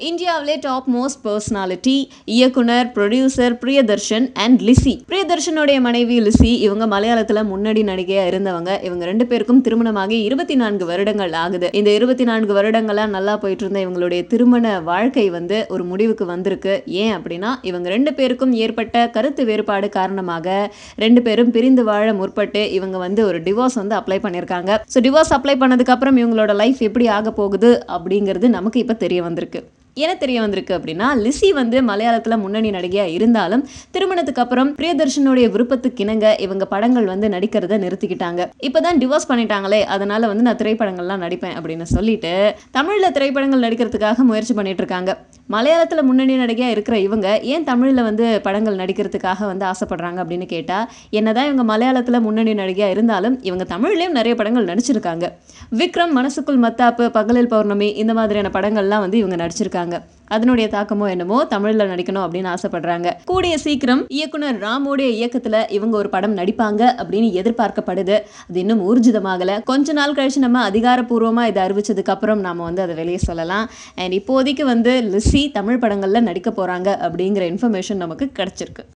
இந்தியாவிலே top most personality இயக்குனர், producer Priyadarshan and Lissy. பிரியதர்ஷனுடைய மனைவி லிசி இவங்க மலையாளத்துல முன்னணி நடிகையா இருந்தவங்க. இவங்க 2 பேருக்கும் திருமணமாகி 24 வருடங்கள் ஆகுது. இந்த 24 வருடங்களா நல்லா போயிட்டு இருந்த இவங்களுடைய திருமண வாழ்க்கை வந்து ஒரு முடிவுக்கு வந்திருக்கு. ஏன் அப்படின்னா இவங்க 2 பேருக்கும் ஏற்பட்ட கருத்து வேறுபாடு காரணமாக 2 பேரும் பிரிந்து வாழ முற்பட்டு இவங்க வந்து ஒரு டிவோர்ஸ் வந்து அப்ளை பண்ணியிருக்காங்க. ஸோ டிவோர்ஸ் அப்ளை பண்ணதுக்கு அப்புறம் இவங்களோட லைஃப் எப்படி ஆக போகுது அப்படிங்கிறது நமக்கு இப்போ தெரிய வந்திருக்கு. என்ன தெரிய வந்திருக்கு அப்படின்னா லிசி வந்து மலையாளத்தில் முன்னணி நடிகையாக இருந்தாலும் திருமணத்துக்கு அப்புறம் பிரியதர்ஷனுடைய விருப்பத்துக்கு இணங்க இவங்க படங்கள் வந்து நடிக்கிறத நிறுத்திக்கிட்டாங்க. இப்போதான் டிவோர்ஸ் பண்ணிட்டாங்களே, அதனால வந்து நான் திரைப்படங்கள்லாம் நடிப்பேன் அப்படின்னு சொல்லிட்டு தமிழில் திரைப்படங்கள் நடிக்கிறதுக்காக முயற்சி பண்ணிட்டு இருக்காங்க. மலையாளத்தில் முன்னணி நடிகையாக இருக்கிற இவங்க ஏன் தமிழில் வந்து படங்கள் நடிக்கிறதுக்காக வந்து ஆசைப்படுறாங்க அப்படின்னு கேட்டால், என்னதான் இவங்க மலையாளத்தில் முன்னணி நடிகையாக இருந்தாலும் இவங்க தமிழ்லேயும் நிறைய படங்கள் நடிச்சிருக்காங்க. விக்ரம், மனசுக்குள் மத்தாப்பு, பகலில் பௌர்ணமி இந்த மாதிரியான படங்கள்லாம் வந்து இவங்க நடிச்சிருக்காங்க. அதனுடைய தாக்கமோ என்னமோ தமிழில் நடிக்கணும் அப்படின்னு ஆசைப்படுறாங்க. கூடிய சீக்கிரம் இயக்குனர் ராமோடைய இயக்கத்தில் இவங்க ஒரு படம் நடிப்பாங்க அப்படின்னு எதிர்பார்க்கப்படுது. அது இன்னும் ஊர்ஜிதமாகல. கொஞ்ச நாள் கழிச்சு நம்ம அதிகாரப்பூர்வமாக இதை அறிவிச்சதுக்கு அப்புறம் நாம வந்து அதை வெளியே சொல்லலாம். அண்ட் இப்போதைக்கு வந்து லிசி தமிழ் படங்கள்ல நடிக்க போறாங்க அப்படிங்கிற இன்ஃபர்மேஷன் நமக்கு கிடைச்சிருக்கு.